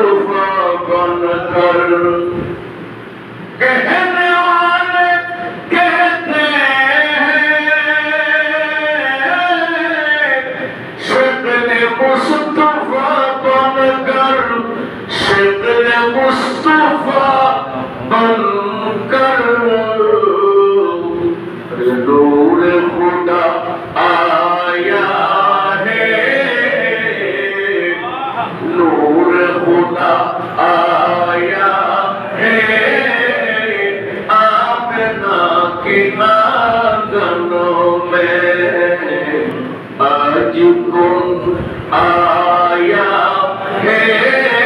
मुस्तफा बनकर कहने वाले कहते हैं शक्ल मुस्तफा बनकर शक्ल मुस्तफा बनकर नूर खुदा आया है नूर खुदा आया है आमना की आंगनों में आज कौन आया है